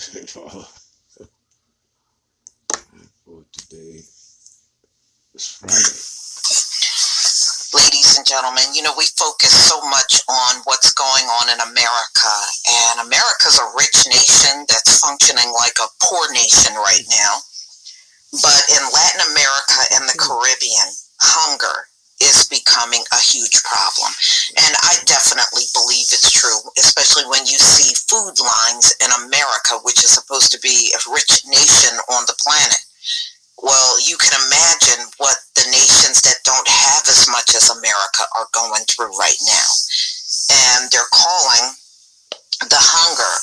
For today is Friday. Ladies and gentlemen, we focus so much on what's going on in America, and America's a rich nation that's functioning like a poor nation right now. But in Latin America and the Caribbean, hunger is becoming a huge problem. And I definitely believe it's true, especially when you see food lines in America, which is supposed to be a rich nation on the planet. Well, you can imagine what the nations that don't have as much as America are going through right now. And they're calling the hunger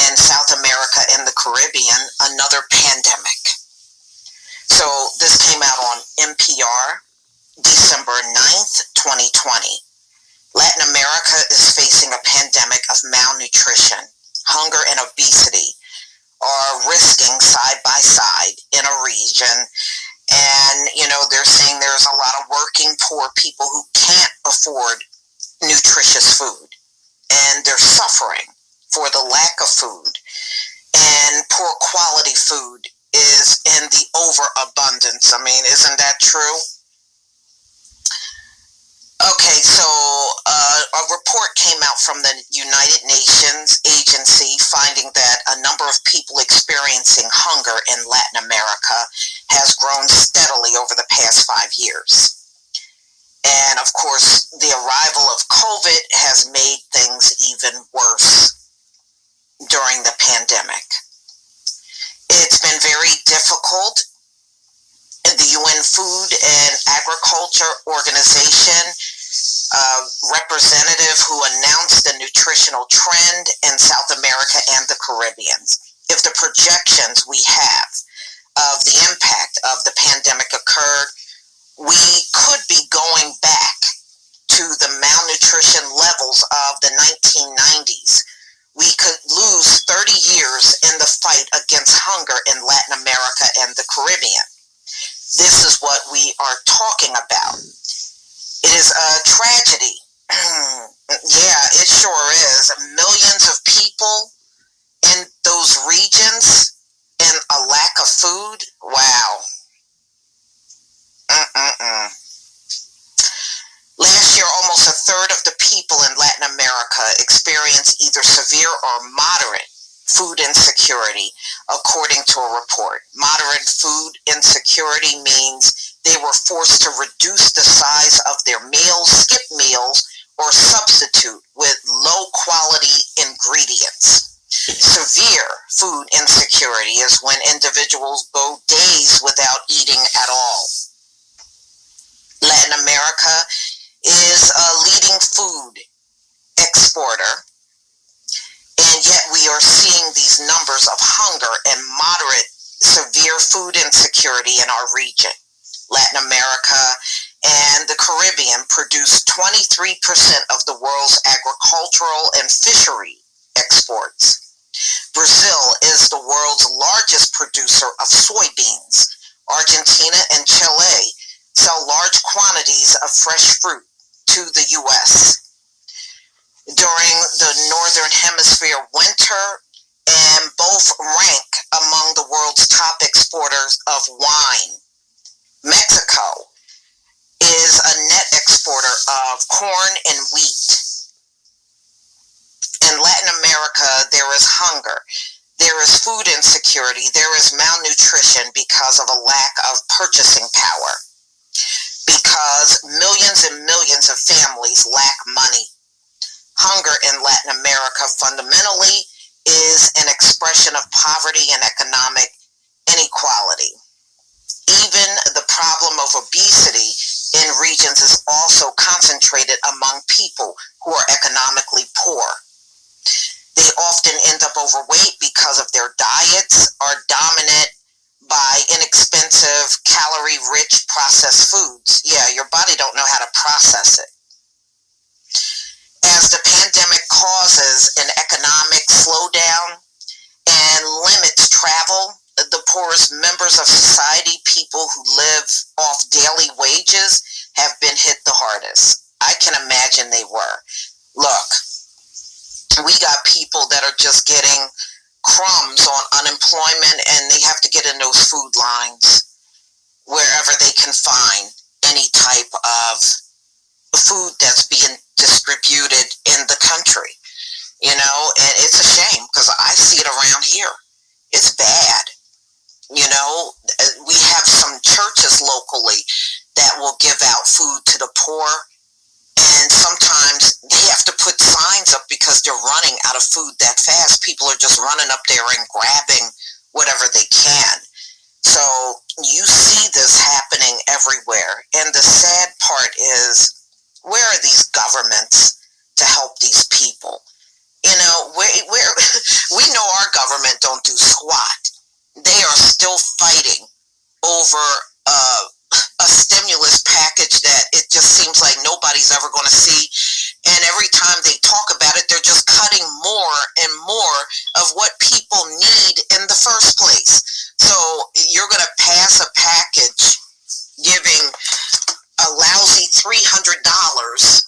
in South America and the Caribbean another pandemic. So this came out on NPR, December 9th, 2020. Latin America is facing a pandemic of malnutrition, hunger, and obesity are risking side by side in a region. And, they're saying there's a lot of working poor people who can't afford nutritious food. And they're suffering for the lack of food. And poor quality food is in the overabundance. I mean, isn't that true? Okay, so a report came out from the United Nations agency finding that a number of people experiencing hunger in Latin America has grown steadily over the past 5 years. And of course, the arrival of COVID has made things even worse during the pandemic. It's been very difficult. The UN Food and Agriculture Organization representative who announced the nutritional trend in South America and the Caribbean. If the projections we have of the impact of the pandemic occurred, we could be going back to the malnutrition levels of the 1990s. We could lose 30 years in the fight against hunger in Latin America and the Caribbean. This is what we are talking about. It is a tragedy. Yeah, it sure is. Millions of people in those regions and a lack of food. Wow. Last year, almost a third of the people in Latin America experienced either severe or moderate food insecurity, according to a report. Moderate food insecurity means they were forced to reduce the size of their meals, skip meals, or substitute with low-quality ingredients. Severe food insecurity is when individuals go days without eating at all. Latin America is a leading food exporter, and yet we are seeing these numbers of hunger and moderate severe food insecurity in our region. Latin America and the Caribbean produce 23% of the world's agricultural and fishery exports. Brazil is the world's largest producer of soybeans. Argentina and Chile sell large quantities of fresh fruit to the U.S. During the Northern Hemisphere winter, and both rank among the world's top exporters of wine. Mexico is a net exporter of corn and wheat. In Latin America, there is hunger, there is food insecurity, there is malnutrition because of a lack of purchasing power, because millions and millions of families lack money. Hunger in Latin America fundamentally is an expression of poverty and economic inequality. Even the problem of obesity in regions is also concentrated among people who are economically poor. They often end up overweight because of their diets are dominant by inexpensive, calorie-rich processed foods. Yeah, your body don't know how to process it. As the pandemic causes an economic slowdown and limits travel, the poorest members of society, people who live off daily wages, have been hit the hardest. I can imagine they were. Look, we got people that are just getting crumbs on unemployment, and they have to get in those food lines wherever they can find any type of food that's being distributed in the country. You know, and it's a shame because I see it around here. It's bad. You know, we have some churches locally that will give out food to the poor, and sometimes they have to put signs up because they're running out of food that fast. People are just running up there and grabbing whatever they can. So you see this happening everywhere. And the sad part is, where are these governments to help these people? You know, we know our government don't do squat. They are still fighting over a stimulus package that it just seems like nobody's ever going to see. And every time they talk about it, they're just cutting more and more of what people need in the first place. So you're going to pass a package giving a lousy $300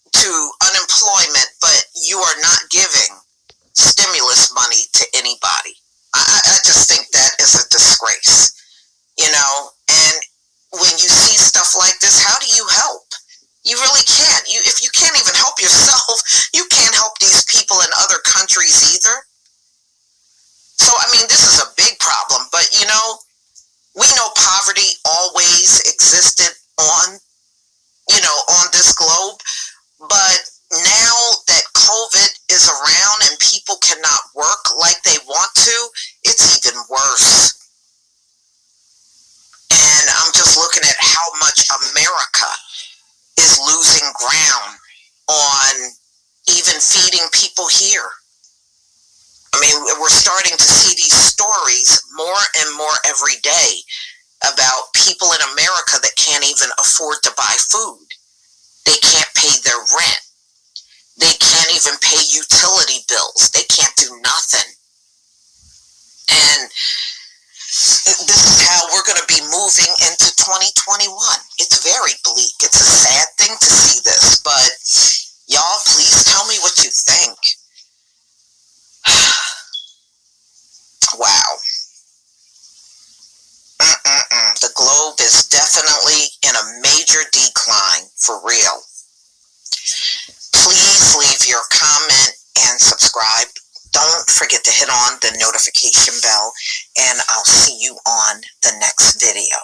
to unemployment, but you are not giving stimulus money to anybody. I just think that is a disgrace, you know. And when you see stuff like this, how do you help? You really can't. If you can't even help yourself, you can't help these people in other countries either. So, I mean, this is a big problem. But, you know, we know poverty always existed on this globe. But now that COVID is around and people cannot work like they want to, it's even worse. And I'm just looking at how much America is losing ground on even feeding people here. I mean, we're starting to see these stories more and more every day about people in America that can't even afford to buy food. They can't pay their rent. They can't even pay utility bills. They can't do nothing. And this is how we're going to be moving into 2021. It's very bleak. It's a sad thing to see this, but y'all, please tell me what you think. Wow. The globe is definitely in a major decline, for real. Please leave your comment and subscribe. Don't forget to hit on the notification bell, and I'll see you on the next video.